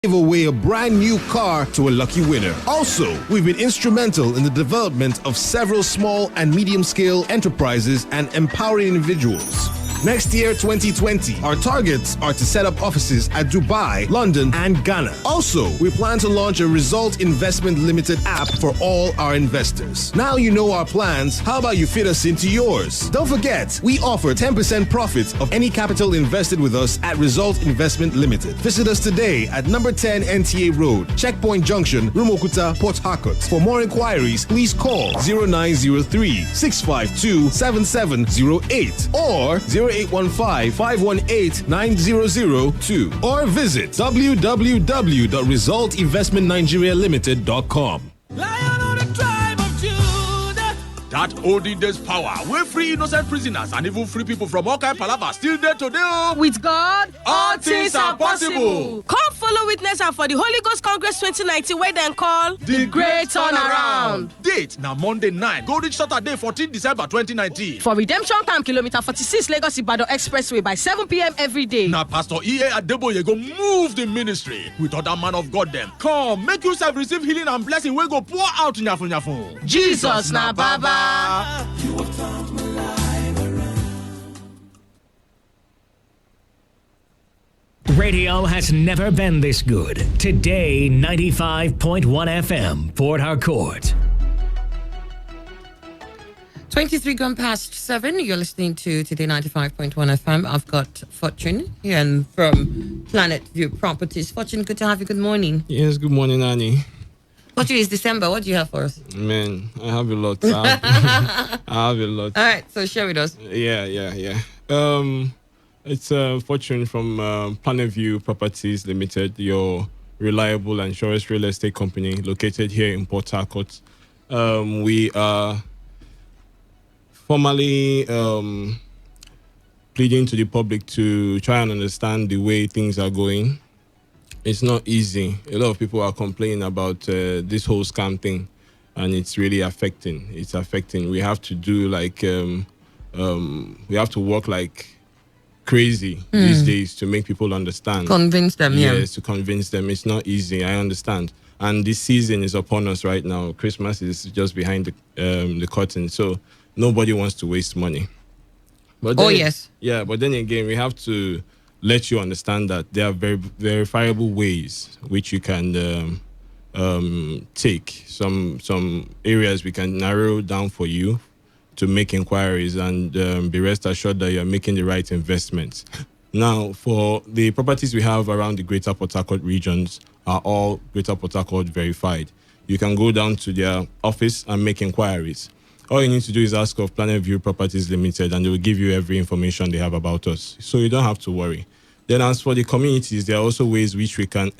give away a brand new car to a lucky winner. Also, we've been instrumental in the development of several small and medium-scale enterprises and empowering individuals. Next year, 2020, our targets are to set up offices at Dubai, London, and Ghana. Also, we plan to launch a Result Investment Limited app for all our investors. Now you know our plans, how about you fit us into yours? Don't forget, we offer 10% profit of any capital invested with us at Result Investment Limited. Visit us today at number 10 NTA Road, Checkpoint Junction, Rumokuta, Port Harcourt. For more inquiries, please call 0903 652 7708 or 0815-518-9002 or visit www.resultinvestmentnigerialimited.com. Lion of the tribe of Judah. That olden days power, we free innocent prisoners and even free people from all kind of palava still there today. With God, all things are possible. Come follow witness and for the Holy Ghost Congress 2019, where then call the Great Turnaround. Date now Monday 9, go reach Saturday 14 December 2019. For redemption time, kilometer 46 Lagos Ibadan Expressway by 7 p.m. every day. Now Pastor E.A. Adeboye go move the ministry with other man of God them. Come, make yourself receive healing and blessing. We go pour out nyafu nyafu. Jesus na Baba. You have turned my life around. Radio has never been this good. Today, 95.1 FM, Port Harcourt. 23 gone past 7. You're listening to Today 95.1 FM. I've got Fortune here and from Planet View Properties. Fortune, good to have you. Good morning. Yes, good morning, Annie. Fortune, it's December. What do you have for us? Man, I have a lot. I have a lot. All right, so share with us. Yeah. It's Fortune from Planet View Properties Limited, your reliable and surest real estate company located here in Port Harcourt. We are formally pleading to the public to try and understand the way things are going. It's not easy. A lot of people are complaining about this whole scam thing, and it's really affecting. It's affecting. We have to do like, we have to work like crazy these days to make people understand. Convince them, Yes, to convince them. It's not easy, I understand. And this season is upon us right now. Christmas is just behind the curtain, so nobody wants to waste money. But then, yes. Yeah, but then again, we have to let you understand that there are very verifiable ways which you can take. Some areas we can narrow down for you to make inquiries and be rest assured that you're making the right investments. Now, for the properties we have around the Greater Port Harcourt regions are all Greater Port Harcourt verified. You can go down to their office and make inquiries. All you need to do is ask of Planet View Properties Limited, and they will give you every information they have about us. So you don't have to worry. Then as for the communities, there are also ways which we can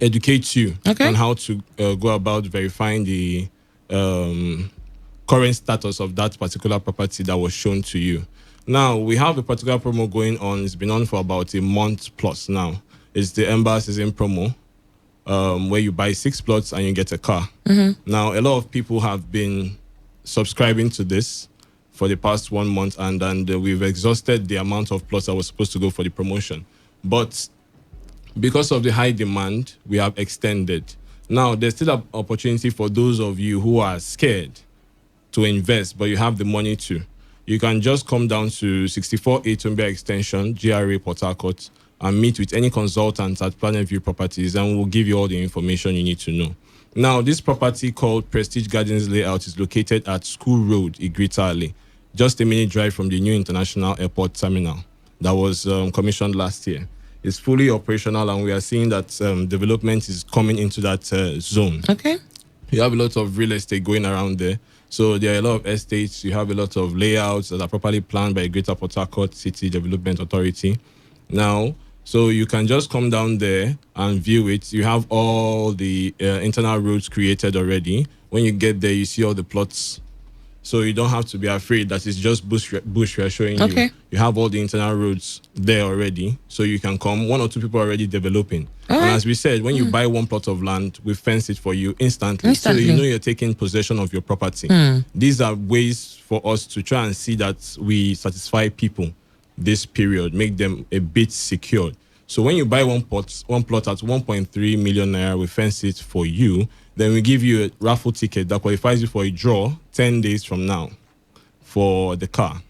educate you on how to go about verifying the current status of that particular property that was shown to you. Now, we have a particular promo going on. It's been on for about a month plus now. It's the Ember Season promo, where you buy 6 plots and you get a car. Now, a lot of people have been subscribing to this for the past 1 month, and we've exhausted the amount of plots that was supposed to go for the promotion. But because of the high demand, we have extended. Now, there's still an opportunity for those of you who are scared to invest, but you have the money to. You can just come down to 64 Atumbia Extension, GRA Port Harcourt, and meet with any consultant at Planet View Properties, and we'll give you all the information you need to know. Now, this property called Prestige Gardens Layout is located at School Road, Igritale, just a minute drive from the new International Airport Terminal that was commissioned last year. It's fully operational, and we are seeing that development is coming into that zone. Okay. You have a lot of real estate going around there. So there are a lot of estates. You have a lot of layouts that are properly planned by Greater Port Harcourt City Development Authority. Now, so you can just come down there and view it. You have all the internal roads created already. When you get there, you see all the plots. So you don't have to be afraid that it's just bush we are showing you. You have all the internal roads there already. So you can come. 1 or 2 people are already developing. And as we said, when you buy 1 plot of land, we fence it for you instantly. So you know you're taking possession of your property. These are ways for us to try and see that we satisfy people this period, make them a bit secured. So when you buy one plot at 1.3 million naira, we fence it for you. Then we give you a raffle ticket that qualifies you for a draw 10 days from now for the car.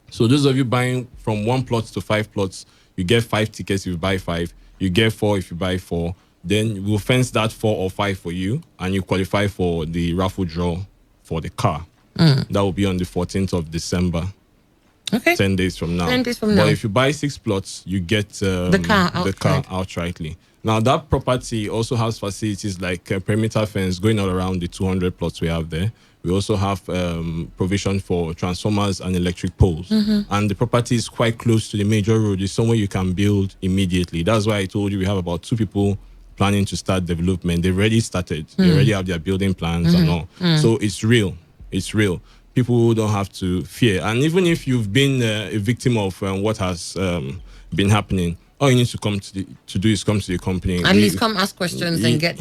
So those of you buying from 1 plot to 5 plots, you get 5 tickets if you buy 5. You get 4 if you buy 4. Then we'll fence that 4 or 5 for you, and you qualify for the raffle draw for the car. That will be on the 14th of December. Okay. 10 days from now. 10 days from now. But if you buy 6 plots, you get the car outrightly. Now, that property also has facilities like a perimeter fence going all around the 200 plots we have there. We also have provision for transformers and electric poles. And the property is quite close to the major road. It's somewhere you can build immediately. That's why I told you we have about 2 people planning to start development. They've already started. They already have their building plans and all. So it's real. It's real. People don't have to fear. And even if you've been a victim of what has been happening, all you need to come to do is come to the company. At least come ask questions and get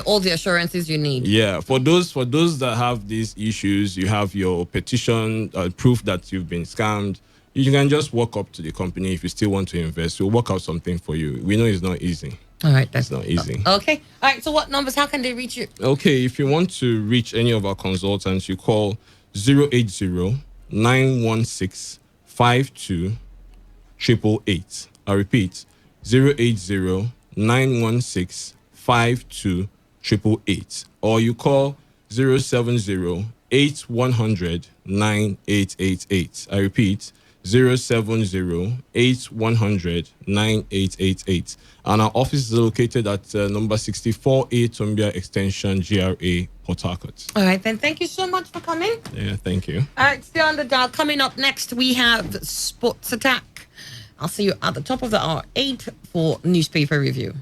all the assurances you need. Yeah. For those that have these issues, you have your petition, proof that you've been scammed. You can just walk up to the company if you still want to invest. We'll work out something for you. We know it's not easy. All right, that's not easy. Okay. All right. So what numbers? How can they reach you? Okay. If you want to reach any of our consultants, you call 080-916-52-888. I repeat, 080-916-52-888. Or you call 070-8100-9888. I repeat, 070-8100-9888. And our office is located at number 64A Tombia Extension, GRA, Port Harcourt. All right, then. Thank you so much for coming. Yeah, thank you. All right, stay on the dial. Coming up next, we have Sports Attack. I'll see you at the top of the hour 8 for newspaper review.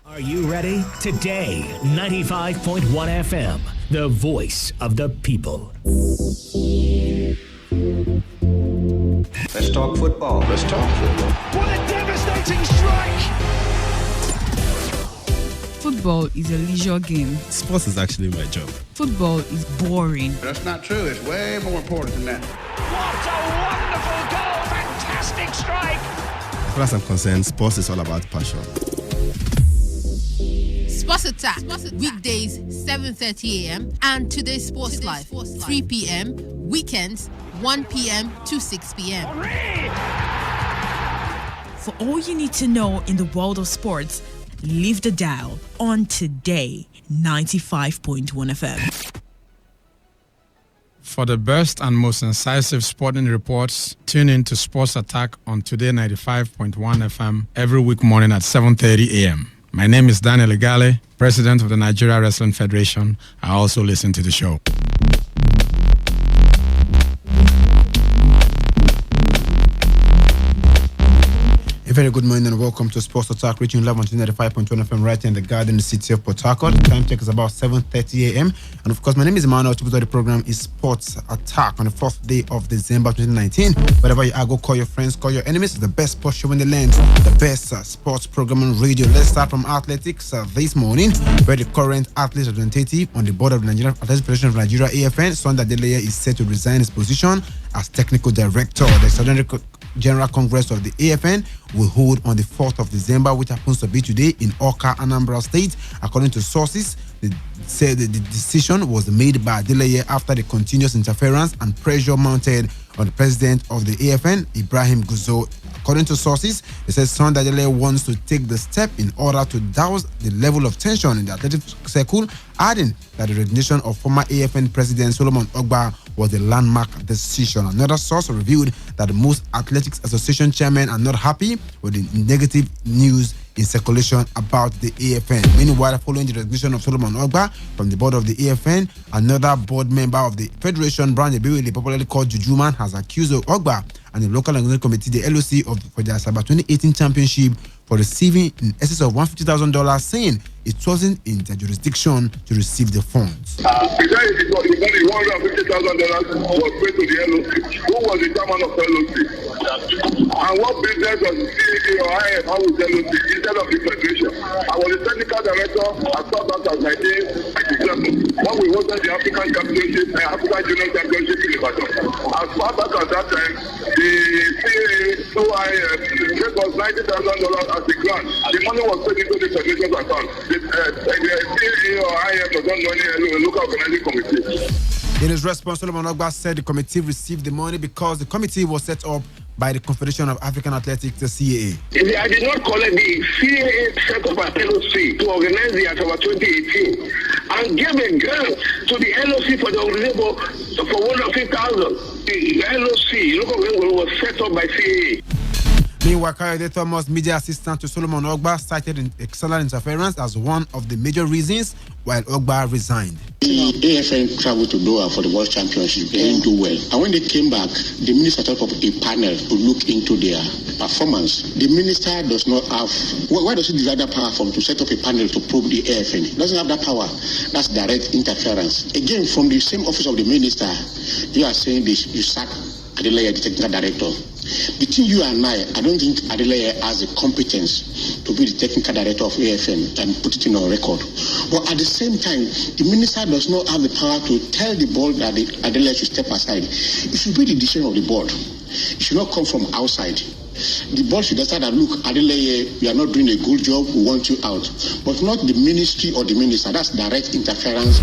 Are you ready? Today, 95.1 FM, the voice of the people. Let's talk football. Let's talk football. What a devastating strike! Football is a leisure game. Sports is actually my job. Football is boring. That's not true. It's way more important than that. What a wonderful goal! Fantastic strike! As far as I'm concerned, sports is all about passion. Sports Attack. Weekdays 7:30 a.m. and today's Sports Live 3 p.m. Weekends 1 p.m. to 6 p.m. For all you need to know in the world of sports, leave the dial on Today 95.1 FM. For the best and most incisive sporting reports, tune in to Sports Attack on Today 95.1 FM every week morning at 7:30 a.m. My name is Daniel Igale, President of the Nigeria Wrestling Federation. I also listen to the show. A very good morning and welcome to Sports Attack, reaching live on 95.1 FM right here in the Garden City of Port Harcourt. Time check is about 7:30 a.m. And of course, my name is Emmanuel. The program is Sports Attack on the 4th day of December 2019. Wherever you are, go call your friends, call your enemies. It's the best sports show in the land, the best sports program on radio. Let's start from athletics this morning, where the current athlete representative on the board of the Nigerian Athletics Federation of Nigeria, AFN, Sunday Adeleye, is set to resign his position as technical director. The Extraordinary General Congress of the AFN will hold on the 4th of December, which happens to be today in Awka, Anambra State. According to sources, they said the decision was made by Adeleye after the continuous interference and pressure mounted on the president of the AFN, Ibrahim Guzo. According to sources, they said Sunday Adeleye wants to take the step in order to douse the level of tension in the athletic circle, adding that the resignation of former AFN President Solomon Ogba was a landmark decision. Another source revealed that most athletics association chairmen are not happy with the negative news in circulation about the AFN. Meanwhile, following the resignation of Solomon Ogba from the board of the AFN, another board member of the Federation, Brand Ebiwele, popularly called Jujuman, has accused Ogba and the local organizing committee, the LOC, for their Sabah 2018 championship for receiving in excess of $150,000, saying it wasn't in their jurisdiction to receive the funds. The guy who got the $150,000 was paid to the LOC. Who was the chairman of LOC? And what business was the CEO or IFR with LOC instead of the Federation? I was the technical director as far back as 1997 when we hosted the African Championship and African Junior Championship in Ibadan. As far back as that time, the CAA So that was $90,000 as a grant. The money was paid into the federation's account. The CAA or IF was not money a local organizing committee. In his response, Solomon Ogba said the committee received the money because the committee was set up by the Confederation of African Athletics, the CAA. I did not collect the CAA set up at LOC to organize the October 2018 and gave a grant to the LOC for the organization for $150,000. The LOC, local organization, was set up by CAA. Meanwhile, Kayode Thomas, media assistant to Solomon Ogba, cited external interference as one of the major reasons while Ogba resigned. The AFN traveled to Doha for the World Championship. They didn't do well. And when they came back, the minister set up a panel to look into their performance. The minister does not have... Why does he desire that power to set up a panel to probe the AFN? He doesn't have that power. That's direct interference. Again, from the same office of the minister, you are saying this, you sack Adeleye, the technical director. Between you and I don't think Adeleye has the competence to be the technical director of AFN and put it in our record. But at the same time, the minister does not have the power to tell the board that Adeleye should step aside. It should be the decision of the board. It should not come from outside. The board should decide that, look, Adeleye, you are not doing a good job, we want you out. But not the ministry or the minister. That's direct interference.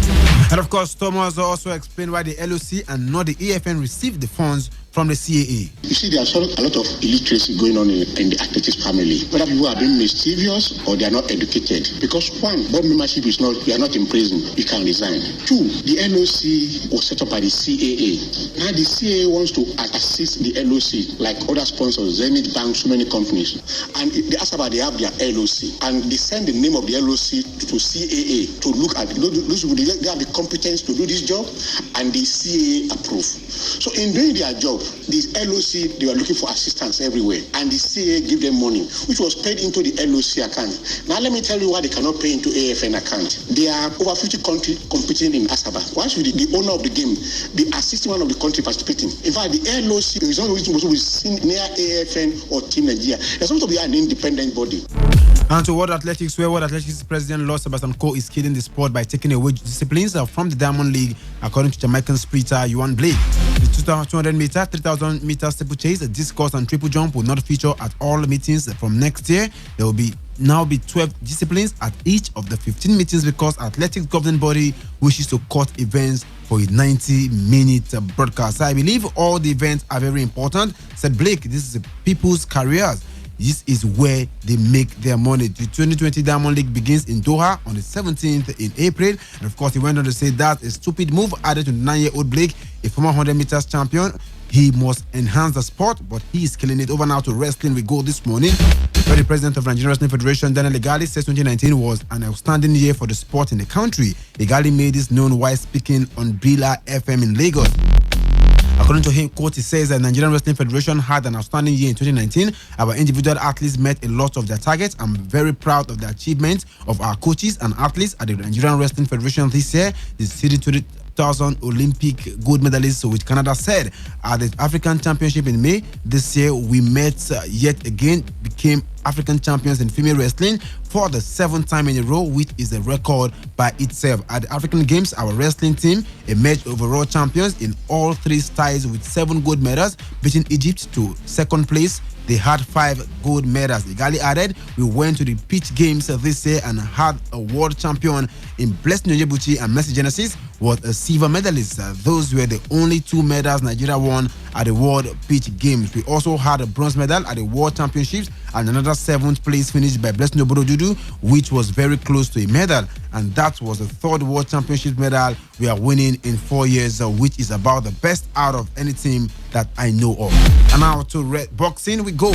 And of course, Thomas also explained why the LOC and not the AFN received the funds from the CAA. You see, there's a lot of illiteracy going on in the athletics family. Whether people are being mischievous or they are not educated. Because one, board membership is not, you are not in prison, you can resign. Two, the LOC was set up by the CAA. Now the CAA wants to assist the LOC like other sponsors, Zenith Bank, so many companies. And they ask about they have their LOC. And they send the name of the LOC to CAA to look at those people. They have the competence to do this job and the CAA approve. So in doing their job, the LOC, they were looking for assistance everywhere. And the CAA gave them money, which was paid into the LOC account. Now let me tell you why they cannot pay into AFN account. There are over 50 countries competing in Asaba. Why should the owner of the game be assisting one of the countries participating? In fact, the LOC is not supposed to be seen near AFN or Team Nigeria. They're supposed to be an independent body. And to World Athletics, where World Athletics President Lord Sebastian Coe is killing the sport by taking away disciplines from the Diamond League, according to Jamaican sprinter Yuan Blake. The 200 meter, 3,000 meter steeplechase, discus, and triple jump will not feature at all meetings from next year. There will now be 12 disciplines at each of the 15 meetings because athletics governing body wishes to cut events for a 90-minute broadcast. I believe all the events are very important, said Blake. This is people's careers. This is where they make their money. The 2020 Diamond League begins in Doha on the 17th in April. And of course, he went on to say that a stupid move added to the 9-year-old Blake, a former 100 meters champion. He must enhance the sport, but he is killing it. Over now to wrestling we go this morning, where the president of Nigerian Wrestling Federation, Daniel Igali, says 2019 was an outstanding year for the sport in the country. Igali made this known while speaking on Bila FM in Lagos. According to him, quote, he says that Nigerian Wrestling Federation had an outstanding year in 2019. Our individual athletes met a lot of their targets. I'm very proud of the achievement of our coaches and athletes at the Nigerian Wrestling Federation this year. The City 2000 Olympic gold medalists, which Canada said at the African Championship in May. This year, we met yet again, became African champions in female wrestling for the 7th time in a row, which is a record by itself. At the African Games, our wrestling team emerged overall champions in all 3 styles with 7 gold medals, beating Egypt to 2nd place. They had 5 gold medals. Igali added, we went to the pitch games this year and had a world champion in Blessing Onyebuchi and Mercy Genesis was a silver medalist. Those were the only 2 medals Nigeria won at the World Pitch Games. We also had a bronze medal at the World Championships and another 7th place finish by Blessing Obododudu, which was very close to a medal. And that was the 3rd World Championship medal we are winning in 4 years, which is about the best out of any team that I know of. And now to boxing we go,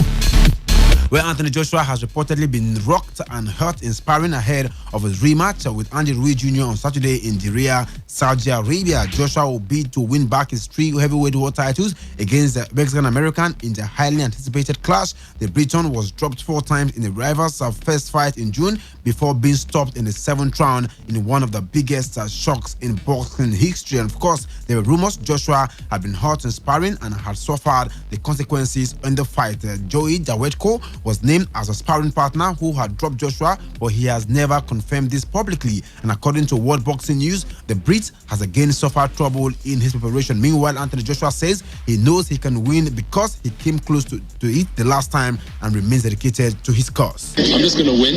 where Anthony Joshua has reportedly been rocked and hurt in sparring ahead of his rematch with Andy Ruiz Jr. on Saturday in Diriyah, Saudi Arabia. Joshua will bid to win back his 3 heavyweight world titles against the Mexican-American in the highly anticipated clash. The Briton was dropped 4 times in the rivals' first fight in June before being stopped in the 7th round in one of the biggest shocks in boxing history. And of course, there were rumors Joshua had been hurt in sparring and had suffered the consequences in the fight. Joey Jawetko was named as a sparring partner who had dropped Joshua, but he has never confirmed this publicly. And according to World Boxing News, the Brit has again suffered trouble in his preparation. Meanwhile, Anthony Joshua says he knows he can win because he came close to it the last time and remains dedicated to his cause. I'm just going to win.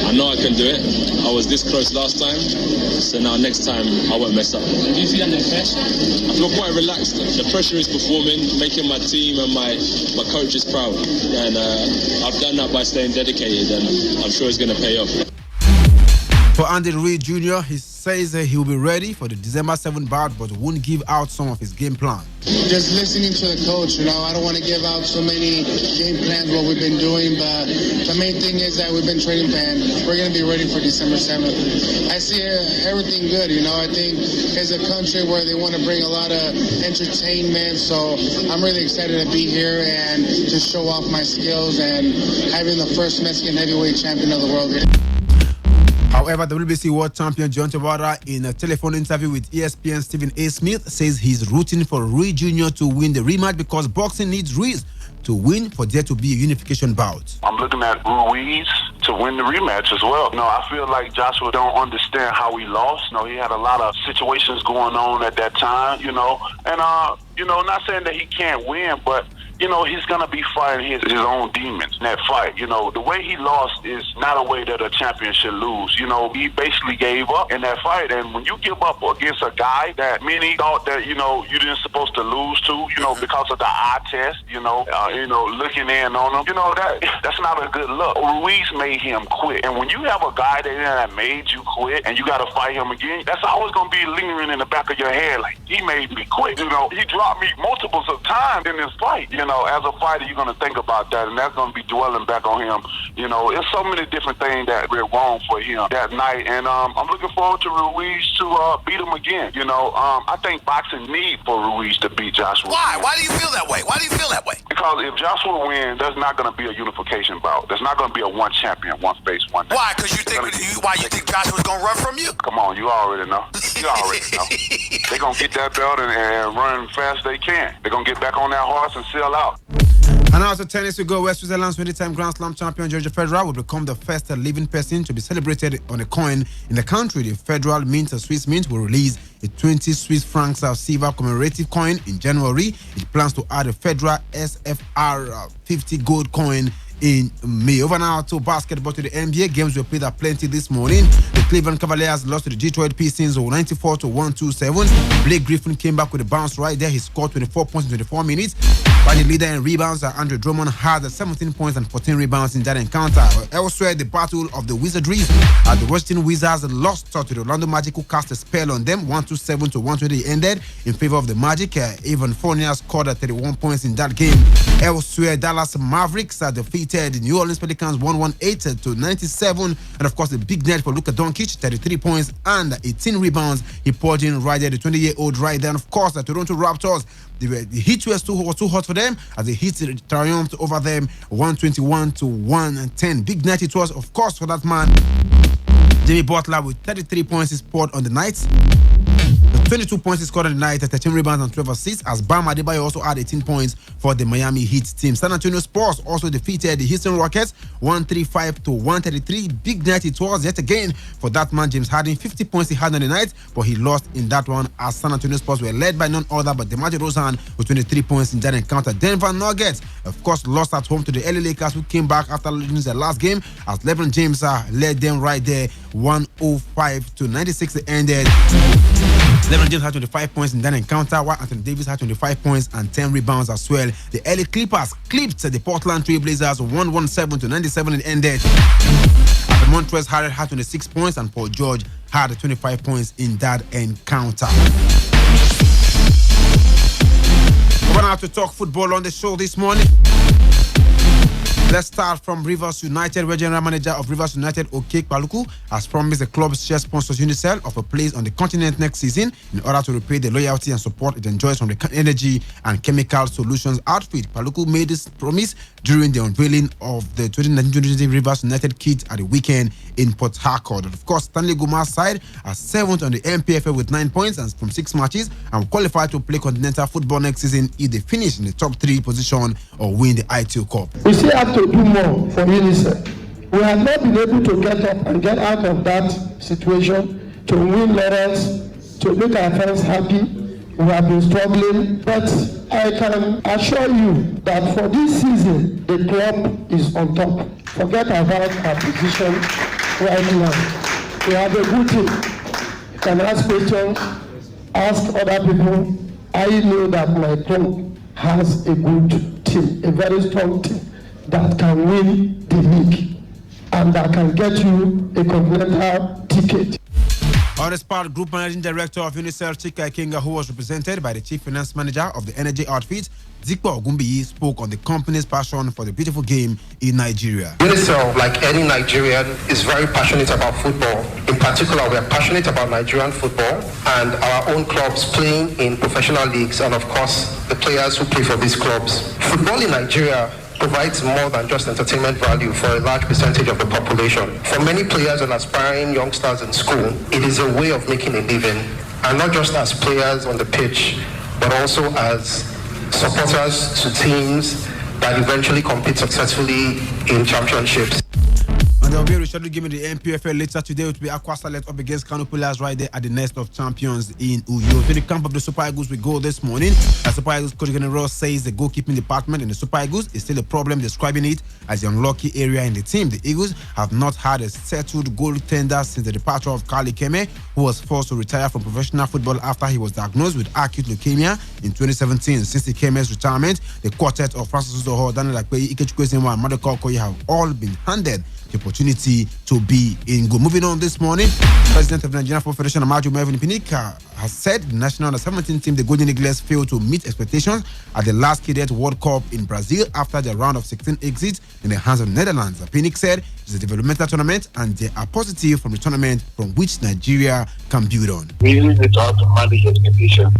I know I can do it. I was this close last time, so now next time I won't mess up. Do you feel under pressure? I feel quite relaxed. The pressure is performing, making my team and my coaches proud. And I've done that by staying dedicated, and I'm sure it's going to pay off. For Andy Ruiz Jr., he says he will be ready for the December 7th bout, but won't give out some of his game plan. Just listening to the coach, I don't want to give out so many game plans, what we've been doing, but the main thing is that we've been training plan. We're going to be ready for December 7th. I see everything good, I think it's a country where they want to bring a lot of entertainment, so I'm really excited to be here and to show off my skills and having the first Mexican heavyweight champion of the world here. However, the WBC World Champion John Tavara, in a telephone interview with ESPN Stephen A. Smith, says he's rooting for Ruiz Jr. to win the rematch because boxing needs Ruiz to win for there to be a unification bout. I'm looking at Ruiz to win the rematch as well. I feel like Joshua don't understand how he lost. He had a lot of situations going on at that time, and, not saying that he can't win, but he's going to be fighting his own demons in that fight. The way he lost is not a way that a champion should lose. He basically gave up in that fight. And when you give up against a guy that many thought that, you didn't supposed to lose to, because of the eye test, looking in on him, that's not a good look. Ruiz made him quit. And when you have a guy that made you quit and you got to fight him again, that's always going to be lingering in the back of your head. Like, he made me quit. He dropped me multiples of times in this fight. As a fighter, you're going to think about that, and that's going to be dwelling back on him. It's so many different things that went wrong for him that night, and I'm looking forward to Ruiz to beat him again. I think boxing need for Ruiz to beat Joshua. Why? Why do you feel that way? Because if Joshua wins, there's not going to be a unification bout. There's not going to be a one champion, one face, one name. Why? Because you think Joshua's going to run from you? Come on, you already know. They're going to get that belt and run fast they can. They're going to get back on that horse and sell out. And now to tennis we go, where Switzerland's 20-time Grand Slam champion Roger Federer will become the first living person to be celebrated on a coin in the country. The Federal Mint, a Swiss mint, will release a 20 Swiss francs silver commemorative coin in January. It plans to add a Federer SFR 50 gold coin in May. Over now to basketball, to the NBA. Games were played at plenty this morning. The Cleveland Cavaliers lost to the Detroit Pistons 94-127. Blake Griffin came back with a bounce right there. He scored 24 points in 24 minutes. While the leader in rebounds, Andre Drummond, had 17 points and 14 rebounds in that encounter. Elsewhere, the battle of the Wizardries, the Washington Wizards lost to the Orlando Magic, who cast a spell on them. 127-120 ended in favor of the Magic. Evan Fournier scored 31 points in that game. Elsewhere, Dallas Mavericks defeated the New Orleans Pelicans 118-97. And of course, the big net for Luka Doncic, 33 points and 18 rebounds. He poured in right there, the 20-year-old right there. And of course, the Toronto Raptors, the Heat was too hot for them as the Heat triumphed over them 121-110. Big night it was, of course, for that man Jimmy Butler with 33 points he scored on the night. 22 points he scored on the night, 13 rebounds and 12 assists, as Bam Adebayo also had 18 points for the Miami Heat team. San Antonio Spurs also defeated the Houston Rockets 135-133. Big night it was yet again for that man James Harden. 50 points he had on the night, but he lost in that one as San Antonio Spurs were led by none other but DeMar DeRozan with 23 points in that encounter. Denver Nuggets, of course, lost at home to the LA Lakers, who came back after losing their last game as LeBron James led them right there 105-96. It ended. LeBron James had 25 points in that encounter, while Anthony Davis had 25 points and 10 rebounds as well. The LA Clippers clipped the Portland Trail Blazers 117-97. It ended. The Montrezl Harrell had 26 points and Paul George had 25 points in that encounter. We're going to have to talk football on the show this morning. Let's start from Rivers United, where General Manager of Rivers United, Okek Paluku, has promised the club's share sponsors Unicel of a place on the continent next season in order to repay the loyalty and support it enjoys from the energy and chemical solutions outfit. Paluku made this promise during the unveiling of the 2019-2020 Rivers United kit at the weekend in Port Harcourt. Of course, Stanley Guma's side are 7th on the MPFL with 9 points and from 6 matches and qualified to play continental football next season if they finish in the top 3 position or win the ITO Cup. We still have to do more for UNICEF. We have not been able to get up and get out of that situation, to win laurels, to make our fans happy. We have been struggling, but I can assure you that for this season, the club is on top. Forget about our position right now. We have a good team. You can ask questions, ask other people. I know that my club has a good team, a very strong team that can win the league and that can get you a continental ticket. On the spot, Group Managing Director of UNICEF, Chika Ikenga, who was represented by the Chief Finance Manager of the Energy Outfit, Zikpo Ogumbiyi, spoke on the company's passion for the beautiful game in Nigeria. UNICEF, like any Nigerian, is very passionate about football. In particular, we are passionate about Nigerian football and our own clubs playing in professional leagues and, of course, the players who play for these clubs. Football in Nigeria provides more than just entertainment value for a large percentage of the population. For many players and aspiring youngsters in school, it is a way of making a living, and not just as players on the pitch, but also as supporters to teams that eventually compete successfully in championships. And there will be a rescheduled game in the MPFL later today. It will be Aqua Sallet up against Kano Pillars right there at the Nest of Champions in Uyo. To the camp of the Super Eagles we go this morning. As Super Eagles Coach General says the goalkeeping department in the Super Eagles is still a problem, describing it as the unlucky area in the team. The Eagles have not had a settled goaltender since the departure of Kali Keme, who was forced to retire from professional football after he was diagnosed with acute leukemia in 2017. Since the Keme's retirement, the quartet of Francis Uzoho, Daniel Akpeyi, Ikechukwu Ezenwa, and Madoka Okoye have all been handed the opportunity to be in goal. Moving on this morning, President of the Nigerian Football Federation, Amaju Melvin Pinika, has said the national under-17 team, the Golden Eagles, failed to meet expectations at the last Cadet World Cup in Brazil after their round of 16 exits in the hands of the Netherlands. Pinik said it's a developmental tournament and they are positive from the tournament from which Nigeria can build on. We really need to have to manage expectations.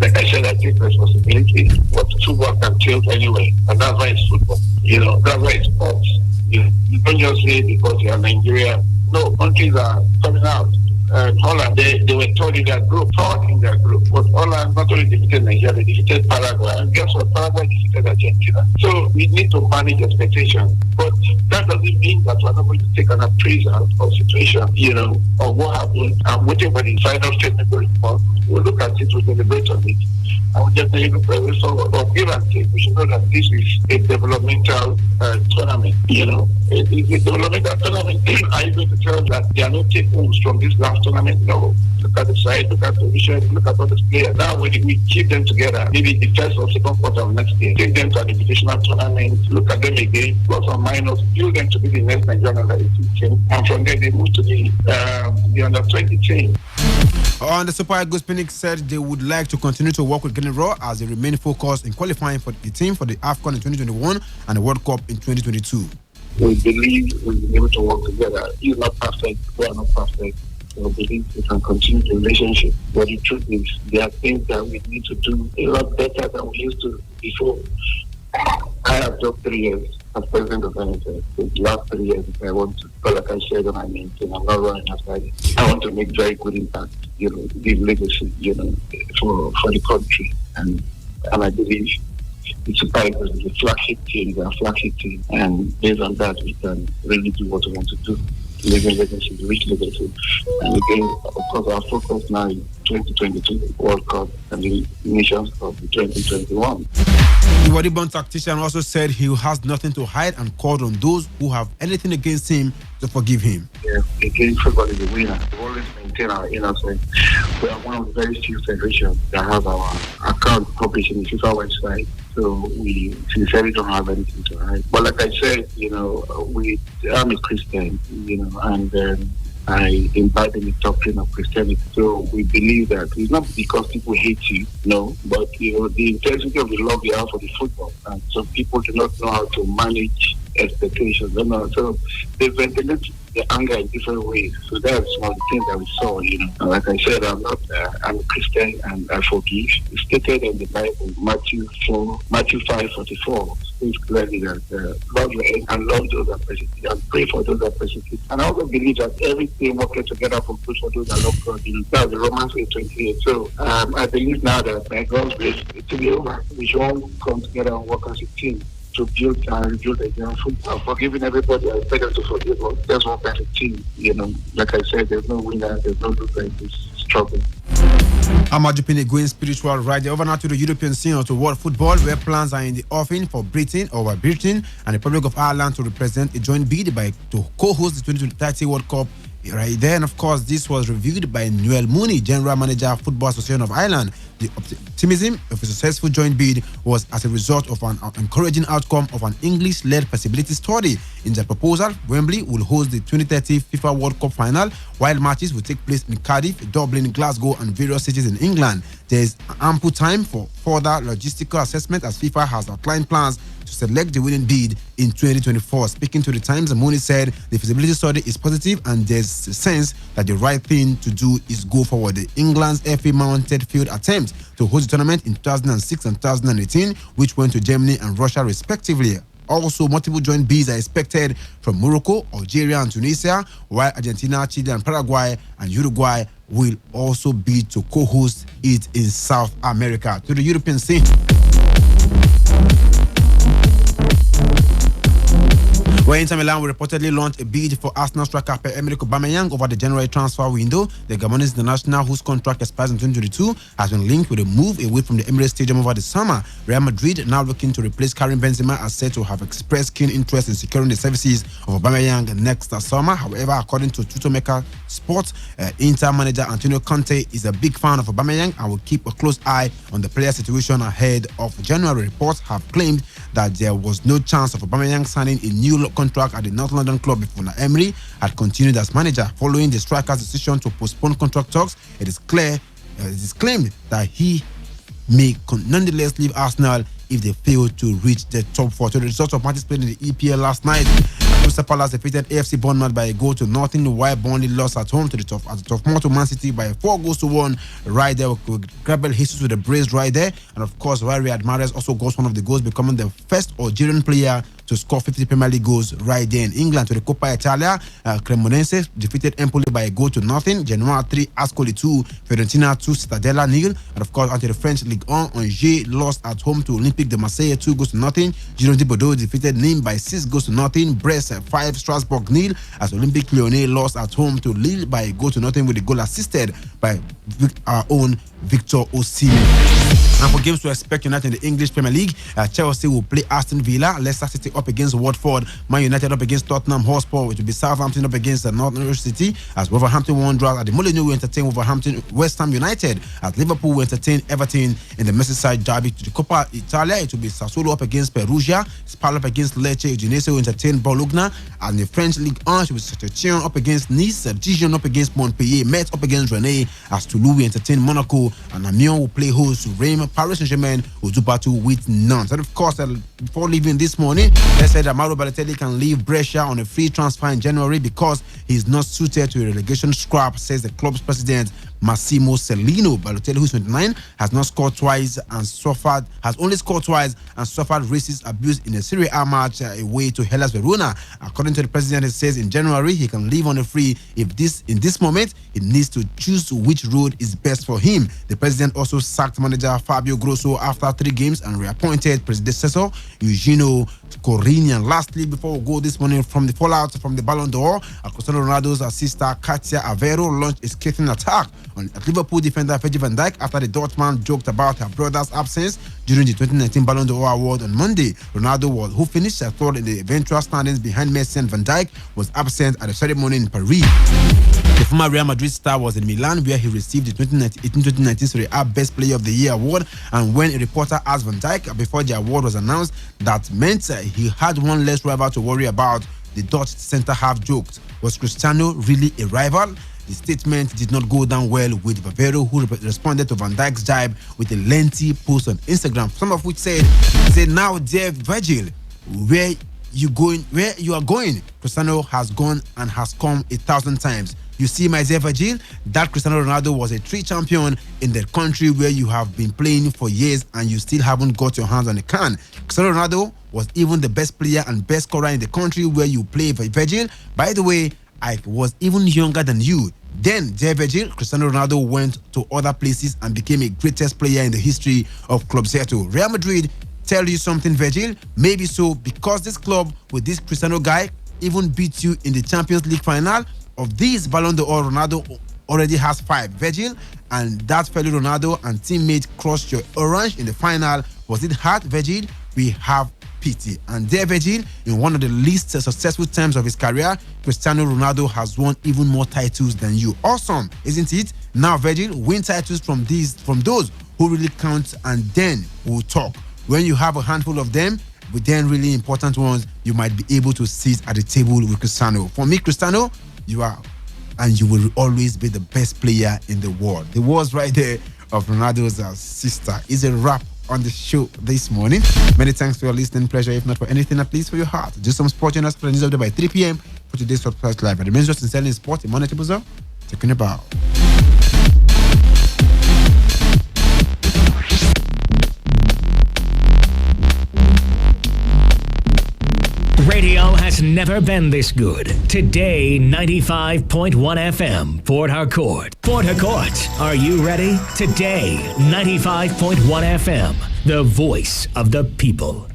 Like I said, I take responsibility. But football can tilt anyway, and that's why it's football. That's why it's sports. You don't just say because you're Nigeria. No, countries are coming out. Holland, they were told in their group. But Holland not only defeated Nigeria, they defeated Paraguay. And guess what? Paraguay defeated Argentina. So we need to manage expectations. But that doesn't mean that we're not going to take an appraisal of situation, of what happened. I'm waiting for the final technical report. We'll look at it, we'll deliberate on it. I would just say, give and take. We should know that this is a developmental tournament. It's a developmental tournament. Are you going to tell that there are no take-homes from this last tournament? No. Look at the side, look at the vision, look at all the players. Now, when we keep them together, maybe the first or second quarter of next year, take them to an invitational tournament, look at them again, plus or minus, build them to be the next Nigerian under-18 team, and from there they move to the under-20 team. On the Super Eagles, Phoenix said they would like to continue to work with General as they remain focused in qualifying for the team for the AFCON in 2021 and the World Cup in 2022. We believe we'll be able to work together. He's not perfect, we are not perfect. We believe we can continue the relationship. But the truth is, there are things that we need to do a lot better than we used to before. I have just 3 years as president of NHS. The last 3 years, I want to, but like I said on my maintain, I'm not running after it. I want to make very good impact, leave legacy, for the country. And I believe the Super Eagles is a flagship team, they are a flagship team. And based on that, we can really do what we want to do. Living legacy, rich legacy. And again, of course, our focus now is 2022 World Cup and the Nations Cup 2021. The Wadibon tactician also said he has nothing to hide and called on those who have anything against him to forgive him. Yeah, again, football is a winner. We always maintain our innocence. We are one of the very few federations that have our account published in the FIFA website. So we sincerely don't have anything to hide. But like I said, I'm a Christian, and I imbibe in the doctrine of Christianity. So we believe that it's not because people hate you, no, but the intensity of the love you have for the football. And some people do not know how to manage expectations. So they ventilate the anger in different ways. So that's one of the things that we saw, And like I said, I'm a Christian and I forgive. It's stated in the Bible, Matthew 5:44. It's clearly that love your enemy and love those that persecute and pray for those that persecute. And I also believe that everything working together for good for those that love God. That's Romans 8:28. So I believe now that by God's grace, it will be over. We should all come together and work as a team to build and rebuild again. Forgiving everybody, I expect them to forgive us. That's one kind of team. Like I said, there's no winner, there's no loser in this struggle. Amaju Pini going spiritual right there over now to the European scene or to world football, where plans are in the offing for Britain and the Republic of Ireland to represent a joint bid to co-host the 2030 World Cup. Right there, and of course, this was reviewed by Noel Mooney, General Manager, Football Association of Ireland. The optimism of a successful joint bid was as a result of an encouraging outcome of an English-led feasibility study. In the proposal, Wembley will host the 2030 FIFA World Cup final, while matches will take place in Cardiff, Dublin, Glasgow, and various cities in England. There is ample time for further logistical assessment as FIFA has outlined plans to select the winning bid in 2024. Speaking to the Times, Mooney said the feasibility study is positive and there's a sense that the right thing to do is go forward. England's FA-mounted field attempt to host the tournament in 2006 and 2018, which went to Germany and Russia respectively. Also, multiple joint bids are expected from Morocco, Algeria, and Tunisia, while Argentina, Chile, and Paraguay and Uruguay will also bid to co-host it in South America. To the European scene. Where Inter Milan will reportedly launch a bid for Arsenal striker Pierre-Emerick Aubameyang over the January transfer window. The Gabonese international, whose contract expires in 2022, has been linked with a move away from the Emirates Stadium over the summer. Real Madrid, now looking to replace Karim Benzema, are said to have expressed keen interest in securing the services of Aubameyang next summer. However, according to Tutomeka Sports, Inter manager Antonio Conte is a big fan of Aubameyang and will keep a close eye on the player's situation ahead of January. Reports have claimed that there was no chance of Aubameyang signing a new contract at the North London club if Unai Emery had continued as manager. Following the striker's decision to postpone contract talks, it is claimed that he may nonetheless leave Arsenal if they fail to reach the top four. So the result of matches played in the EPL last night, Crystal Palace defeated AFC Bournemouth by a goal to nothing, while Burnley lost at home to the Tough to Man City by 4-1 right there. Gabriel Jesus with a brace right there, and of course, Riyad Mahrez also got one of the goals, becoming the first Algerian player to score 50 Premier League goals right there in England. To the Coppa Italia, Cremonese defeated Empoli by a goal to nothing. Genoa 3, Ascoli 2, Fiorentina 2, Cittadella 0. And of course, onto the French Ligue 1, Angers lost at home to Olympique de Marseille 2-0. Girondins de Bordeaux defeated Nîmes by 6-0. Brest 5, Strasbourg 0. As Olympique Lyonnais lost at home to Lille by a goal to nothing with a goal assisted by our own Victor Osimhen. And for games to expect tonight in the English Premier League, Chelsea will play Aston Villa, Leicester City up against Watford, Man United up against Tottenham Hotspur, which will be Southampton up against Norwich City, as Wolverhampton Wanderers at the Molineux will entertain West Ham United, as Liverpool will entertain Everton in the Merseyside derby. To the Coppa Italia, it will be Sassuolo up against Perugia, Spal up against Lecce, Udinese will entertain Bologna, and the French Ligue 1 will be Saint-Etienne up against Nice, Dijon up against Montpellier, Metz up against Rennes, as Toulouse will entertain Monaco, and Amiens will play host to Reims. Paris Saint-Germain will do battle with Nantes. And of course, before leaving this morning, they said that Mauro Balotelli can leave Brescia on a free transfer in January because he's not suited to a relegation scrap, says the club's president Massimo Cellino. Balotelli, who's 29, has only scored twice and suffered racist abuse in a Serie A match away to Hellas Verona. According to the president, it says in January he can leave on a free in this moment he needs to choose which road is best for him. The president also sacked manager Fabio Grosso after 3 games and reappointed predecessor Eugenio Corrini. And lastly, before we go this morning, from the fallout from the Ballon d'Or, Cristiano Ronaldo's sister Katia Aveiro launched a scathing attack on Liverpool defender Virgil van Dijk after the Dutchman joked about her brother's absence during the 2019 Ballon d'Or award on Monday. Ronaldo, who finished third in the eventual standings behind Messi and Van Dijk, was absent at the ceremony in Paris. The former Real Madrid star was in Milan, where he received the 2018-2019 Serie A Best Player of the Year award. And when a reporter asked Van Dijk before the award was announced, that meant he had one less rival to worry about. The Dutch centre-half joked, "Was Cristiano really a rival?" The statement did not go down well with Vavero, who responded to Van Dijk's jibe with a lengthy post on Instagram, some of which said, "Now, dear Virgil, where where you are going, Cristiano has gone and has come 1,000 times. You see, my dear Virgil, that Cristiano Ronaldo was a 3 champion in the country where you have been playing for years and you still haven't got your hands on a can. Cristiano Ronaldo was even the best player and best scorer in the country where you play, Virgil. By the way, I was even younger than you. Then, dear Virgil, Cristiano Ronaldo went to other places and became a greatest player in the history of Club Certo. Real Madrid, tell you something, Virgil? Maybe so, because this club with this Cristiano guy even beat you in the Champions League final. Of these Ballon d'Or, Ronaldo already has 5, Virgil, and that fellow Ronaldo and teammate crushed your orange in the final. Was it hard, Virgil? We have pity. And there, Virgil, in one of the least successful times of his career, Cristiano Ronaldo has won even more titles than you. Awesome, isn't it? Now, Virgil, win titles from those who really count, and then we'll talk. When you have a handful of them, with then really important ones, you might be able to sit at the table with Cristiano. For me, Cristiano, you are, and you will always be the best player in the world. The words right there of Ronaldo's sister is a wrap on the show this morning. Many thanks for your listening pleasure. If not for anything, at least for your heart. Do some sport join us for the news of the day by 3 p.m. for today's podcast live. And the men's just in selling sport, Emmanuel Tibuzo, taking about. Radio has never been this good. Today, 95.1 FM, Port Harcourt. Port Harcourt, are you ready? Today, 95.1 FM, the voice of the people.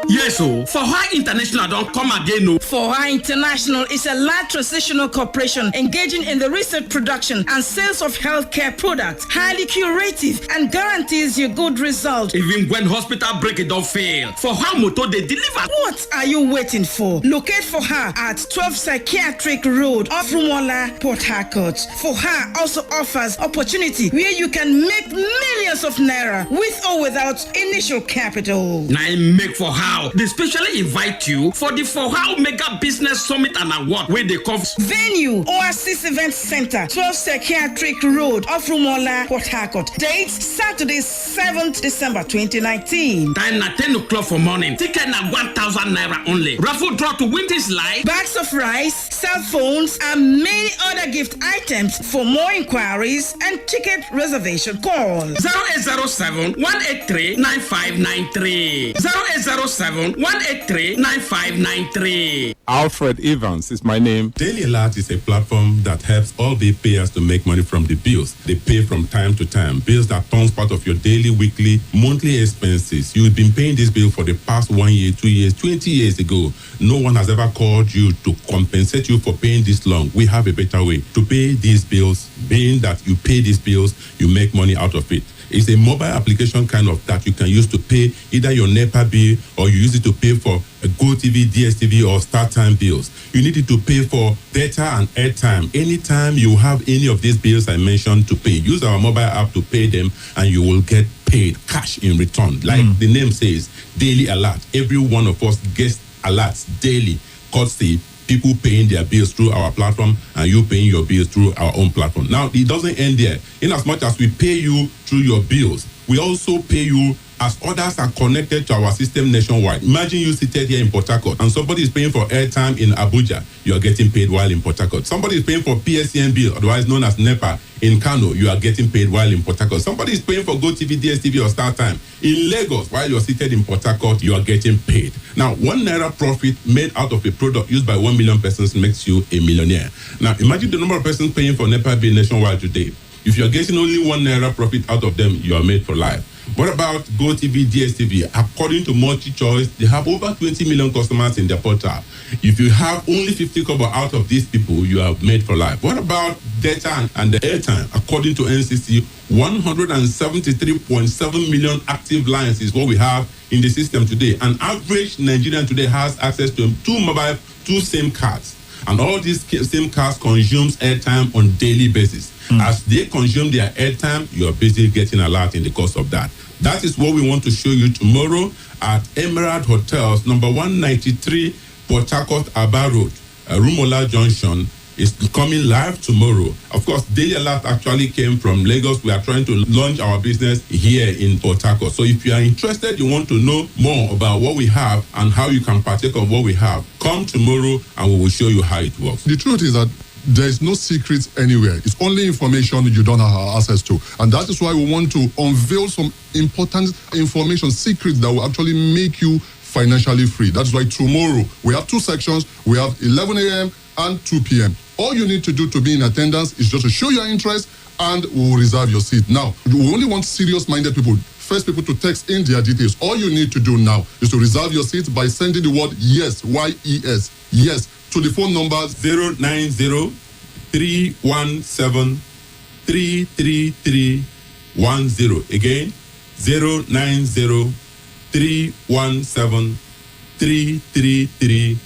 Yes, so for why international don't come again? No. For why international is a large transitional corporation engaging in the research, production, and sales of healthcare products, highly curative and guarantees you good result. Even when hospital break it don't fail. For how motor they deliver. What are you waiting for? Locate for her at 12 Psychiatric Road, off Rumola, Port Harcourt. For her also offers opportunity where you can make millions of naira with or without initial capital. Now make for her. They specially invite you for the For How Mega Business Summit and Award where they come. Venue, Oasis Event Center, 12 Psychiatric Road, off Rumola, Port Harcourt. Date, Saturday, 7th December 2019. Time na 10 o'clock for morning. Ticket na 1,000 naira only. Raffle draw to win this live. Bags of rice, cell phones, and many other gift items. For more inquiries and ticket reservation, call 0807 183 9593. 0807 183-9593. Alfred Evans is my name. Daily Alert is a platform that helps all bill payers to make money from the bills. They pay from time to time. Bills that forms part of your daily, weekly, monthly expenses. You've been paying this bill for the past 1 year, 2 years, 20 years ago. No one has ever called you to compensate you for paying this long. We have a better way to pay these bills. Being that you pay these bills, you make money out of it. It's a mobile application kind of that you can use to pay either your NEPA bill or you use it to pay for a GoTV, DSTV or StarTime bills. You need it to pay for data and airtime. Anytime you have any of these bills I mentioned to pay, use our mobile app to pay them and you will get paid cash in return. Like the name says, Daily Alert. Every one of us gets alerts daily, courtesy people paying their bills through our platform and you paying your bills through our own platform. Now, it doesn't end there. In as much as we pay you through your bills, we also pay you as others are connected to our system nationwide. Imagine you seated here in Port Harcourt and somebody is paying for airtime in Abuja. You are getting paid while in Port Harcourt. Somebody is paying for PSCN bill, otherwise known as NEPA, in Kano. You are getting paid while in Port Harcourt. Somebody is paying for GoTV, DSTV or StarTime in Lagos while you are seated in Port Harcourt. You are getting paid. Now, 1 naira profit made out of a product used by 1 million persons makes you a millionaire. Now, imagine the number of persons paying for NEPA bill nationwide today. If you are getting only 1 naira profit out of them, you are made for life. What about GoTV, DSTV? According to MultiChoice, they have over 20 million customers in their portal. If you have only 50 kobo out of these people, you are made for life. What about data and the airtime? According to NCC, 173.7 million active lines is what we have in the system today. An average Nigerian today has access to 2 mobile, 2 SIM cards. And all these SIM cards consumes airtime on daily basis. As they consume their airtime, you are basically getting a lot in the course of that. That is what we want to show you tomorrow at Emerald Hotels, number 193, Port Harcourt, Aba Road, Rumola Junction, is coming live tomorrow. Of course, Daily Alert actually came from Lagos. We are trying to launch our business here in Port Harcourt. So if you are interested, you want to know more about what we have and how you can partake of what we have, come tomorrow and we will show you how it works. The truth is that there is no secrets anywhere. It's only information you don't have access to. And that is why we want to unveil some important information, secrets that will actually make you financially free. That's why tomorrow we have 2 sections. We have 11 a.m. and 2 p.m. All you need to do to be in attendance is just to show your interest and we'll reserve your seat. Now, we only want serious-minded people. First people to text in their details. All you need to do now is to reserve your seat by sending the word YES, Y-E-S, yes, to the phone number 090-317-33310. Again, 090-317-33310.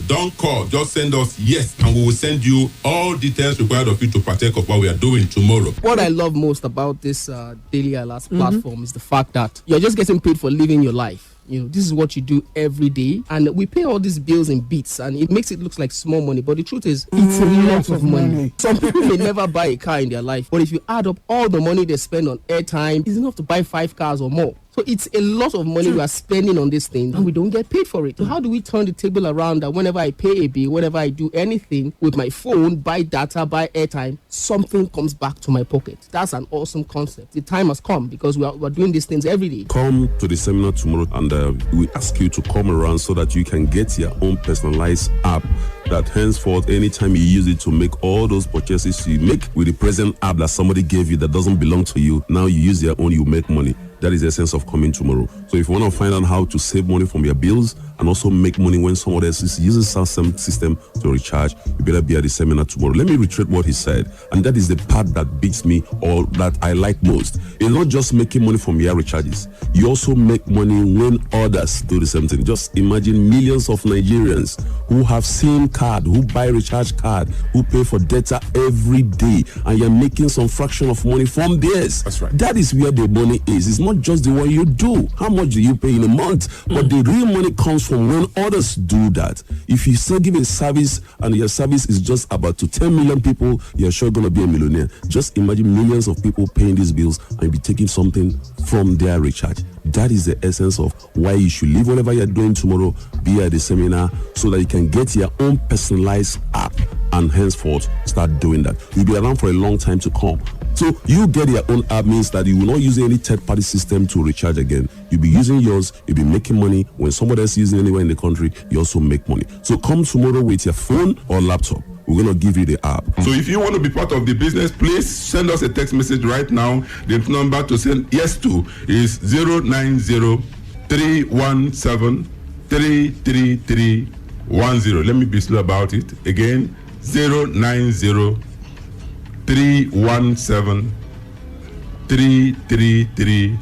Don't call, just send us yes, and we will send you all details required of you to partake of what we are doing tomorrow. What I love most about this Daily Alert platform is the fact that you're just getting paid for living your life. You know, this is what you do every day, and we pay all these bills in bits, and it makes it look like small money, but the truth is it's a lot of money. Some people may never buy a car in their life, but if you add up all the money they spend on airtime, it's enough to buy 5 cars or more. So it's a lot of money we are spending on this thing, and we don't get paid for it. So how do we turn the table around that whenever I pay a bill, whenever I do anything with my phone, buy data, buy airtime, something comes back to my pocket? That's an awesome concept. The time has come because we're doing these things every day. Come to the seminar tomorrow, and we ask you to come around so that you can get your own personalized app that henceforth, anytime you use it to make all those purchases you make with the present app that somebody gave you that doesn't belong to you, now you use your own, you make money. That is the essence of coming tomorrow. So if you want to find out how to save money from your bills and also make money when someone else is using some system to recharge, you better be at the seminar tomorrow. Let me reiterate what he said, and that is the part that beats me or that I like most. It's not just making money from your recharges. You also make money when others do the same thing. Just imagine millions of Nigerians who have SIM card, who buy recharge card, who pay for data every day, and you're making some fraction of money from theirs. That's right. That is where the money is. It's not just the one you do. How much do you pay in a month? But the real money comes from when others do that. If you still give a service and your service is just about to 10 million people, you're sure going to be a millionaire. Just imagine millions of people paying these bills and be taking something from their recharge. That is the essence of why you should leave whatever you're doing tomorrow, be at the seminar, so that you can get your own personalized app and henceforth start doing that. You'll be around for a long time to come. So you get your own app means that you will not use any third-party system to recharge again. You'll be using yours, you'll be making money. When somebody else is using anywhere in the country, you also make money. So come tomorrow with your phone or laptop. We're going to give you the app. So if you want to be part of the business, please send us a text message right now. The number to send yes to is 090-317-33310. Let me be slow about it. Again, 090-317-33310.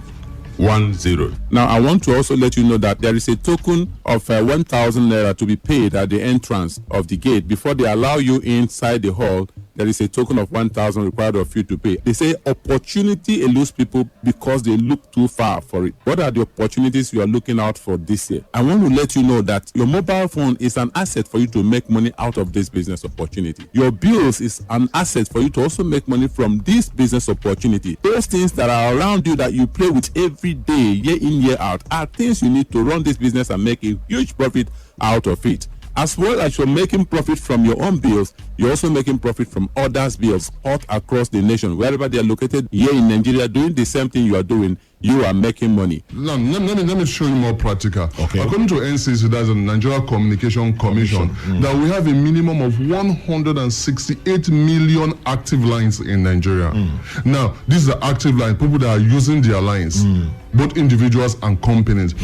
Now, I want to also let you know that there is a token of 1,000 naira to be paid at the entrance of the gate. Before they allow you inside the hall, there is a token of 1,000 required of you to pay. They say opportunity eludes people because they look too far for it. What are the opportunities you are looking out for this year? I want to let you know that your mobile phone is an asset for you to make money out of this business opportunity. Your bills is an asset for you to also make money from this business opportunity. Those things that are around you that you play with every day, year in, year out, are things you need to run this business and make a huge profit out of it. As well as you're making profit from your own bills, you're also making profit from others' bills all across the nation. Wherever they are located here in Nigeria, doing the same thing you are doing, you are making money. Let me show you more practical. Okay. According to NCC, that's the Nigeria Communication Commission, that we have a minimum of 168 million active lines in Nigeria. Now, this is the active line, people that are using their lines, both individuals and companies.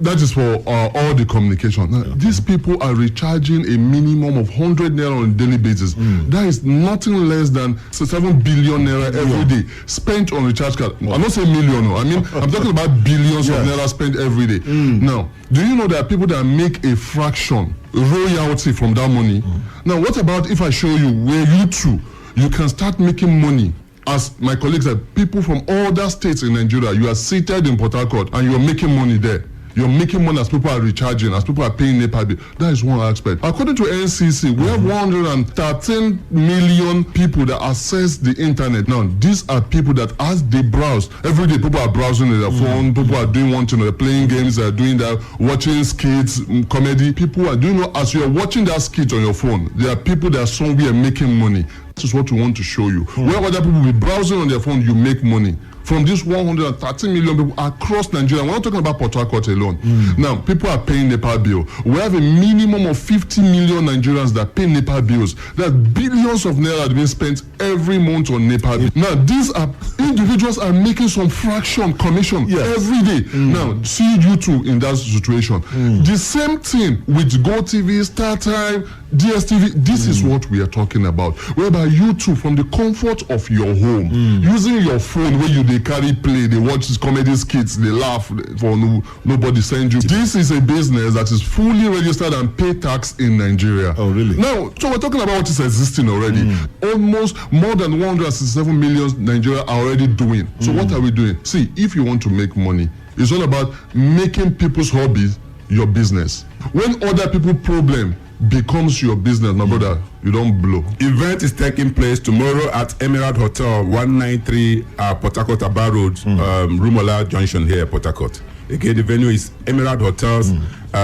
That is for all the communication. Now, these people are recharging a minimum of 100 naira on a daily basis. That is nothing less than 7 billion naira every day spent on recharge card. I'm not saying million. I mean, I'm talking about billions of naira spent every day. Now, do you know there are people that make a fraction, royalty from that money? Now, what about if I show you where you can start making money? As my colleagues said, people from other states in Nigeria, you are seated in Port Harcourt and you are making money there. You're making money as people are recharging, as people are paying NEPA bill. That is one aspect. According to NCC, we have 113 million people that access the internet. Now, these are people that as they browse, every day people are browsing their phone, people are doing one thing, they're playing games, they're doing that, watching skits, comedy. People are doing, as you're watching that skit on your phone, there are people that are somewhere making money. This is what we want to show you. Where other people will be browsing on their phone, you make money. From these 130 million people across Nigeria, we're not talking about Port Harcourt alone. Now, people are paying NEPA bill. We have a minimum of 50 million Nigerians that pay NEPA bills. That billions of naira are being spent every month on NEPA bill. Now, these are individuals are making some fraction commission every day. Now, see you two in that situation. The same thing with GoTV, StarTime, DSTV. This is what we are talking about. Whereby you two, from the comfort of your home, using your phone where they carry play, they watch comedy skits, they laugh for nobody send you. This is a business that is fully registered and pay tax in Nigeria. Oh, really? Now, so we're talking about what is existing already. Almost more than 167 million Nigeria are already doing. So what are we doing? See, if you want to make money, it's all about making people's hobbies your business. When other people's problem becomes your business, my brother, you don't blow. Event is taking place tomorrow at Emerald Hotel, 193 Port Harcourt Aba Road, Rumola Junction here, Port Harcourt. Again, the venue is Emerald Hotels,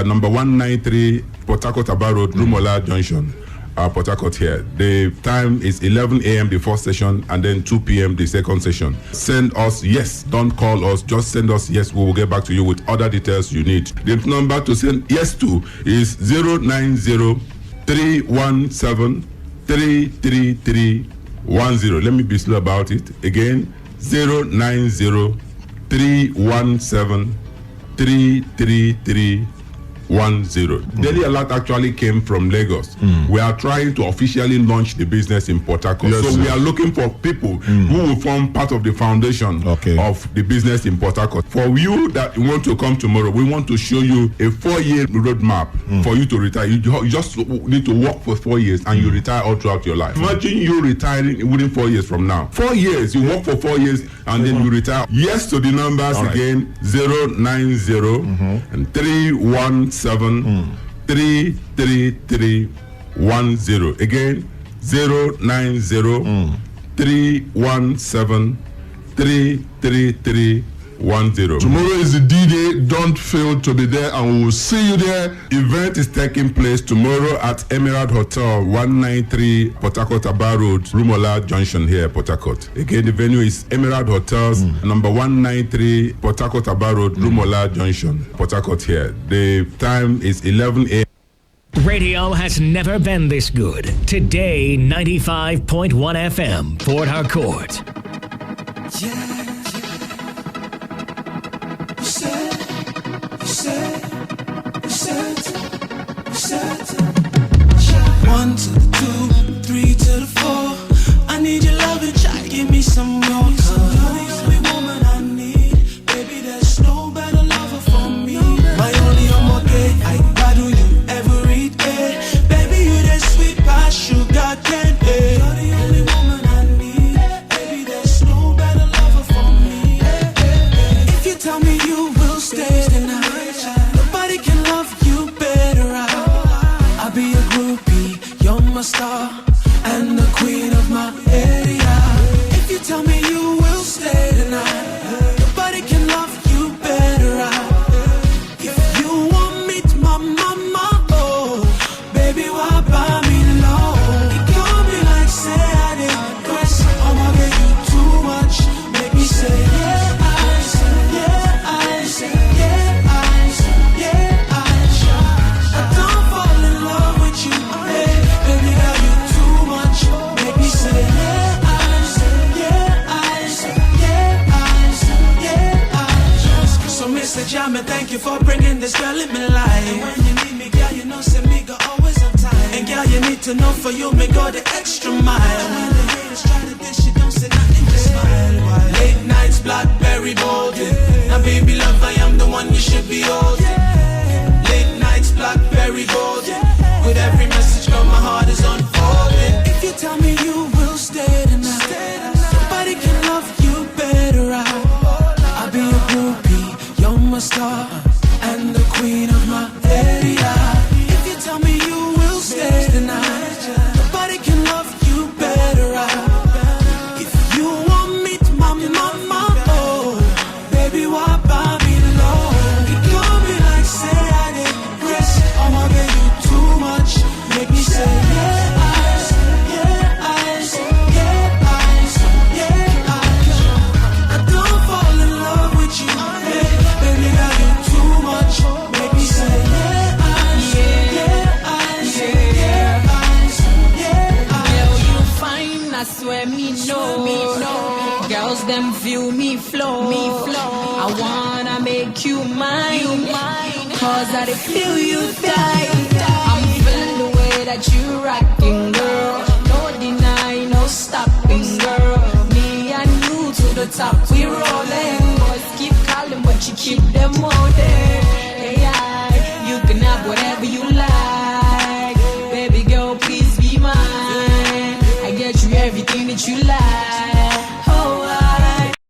number 193 Port Harcourt Aba Road, Rumola Junction, Port Harcourt here. The time is 11 a.m. the first session, and then 2 p.m. the second session. Send us yes, don't call us, just send us yes. We will get back to you with other details you need. The number to send yes to is 090-317-33310. Let me be slow about it. Again, 090-317-33310. Daily Alert actually came from Lagos. We are trying to officially launch the business in Port Harcourt. So we are looking for people who will form part of the foundation of the business in Port Harcourt. For you that want to come tomorrow, we want to show you a 4-year roadmap for you to retire. You just need to work for 4 years and you retire all throughout your life. Imagine you retiring within 4 years from now. 4 years, you work for 4 years and then you retire. Yes to the numbers again, 090 and 317-33310. Again, 090-317-33310. Tomorrow is the D-Day. Don't fail to be there, and we will see you there. Event is taking place tomorrow at Emerald Hotel, 193 Port Harcourt Aba Road, Rumola Junction here, Port Harcourt. Again, the venue is Emerald Hotels, number 193 Port Harcourt Aba Road, Rumola Junction, Port Harcourt here. The time is 11 a.m. Radio has never been this good. Today, 95.1 FM, Port Harcourt. One to the 2, 3 to the 4. I need your love and try give me some more. You're the only woman I need. Baby, there's no better lover for me. My only okay, I battle you every day. Baby, you that sweet pie sugar candy. You're the only woman I need. Baby, there's no better lover for me. If you tell me you will stay tonight, nobody can love you better. I'll be a groupie, you're my star and the queen of my area. If you tell me you will stay tonight, nobody can love you better. If you want me to my mama, oh, baby, why buy me low? You call me like say I did, Chris, I'ma get you too much. Make me say yeah, I say, yeah, I say, yeah, I say, yeah, I say. I don't fall in love with you, hey, baby, girl, you too much. Make me say yeah, I say, yeah, I say, yeah, I say, yeah, I say. So Mr. Jammeh, thank you for bringing this girl in my life. And when you need me, girl, you know say me go always on time. And girl, you need to know for you, me go the extra mile. And when the haters try to dish, you don't say nothing, just smile. Late nights, blackberry bolding. Now baby love, I am the one you should be holding. Late nights, blackberry golden. With every message, girl, my heart is unfolding. If you tell me you will stay tonight, nobody can love you better. I'll be a groupie, you're my star and swear me no. Girls them feel me flow. I wanna make you mine. Cause I feel you tight. I'm feeling the way that you rocking, girl. No deny, no stopping, girl. Me and you to the top, we rolling. Boys keep calling, but you keep them holding. Yeah, you can have whatever you like. Baby girl, please be mine. I get you everything that you like.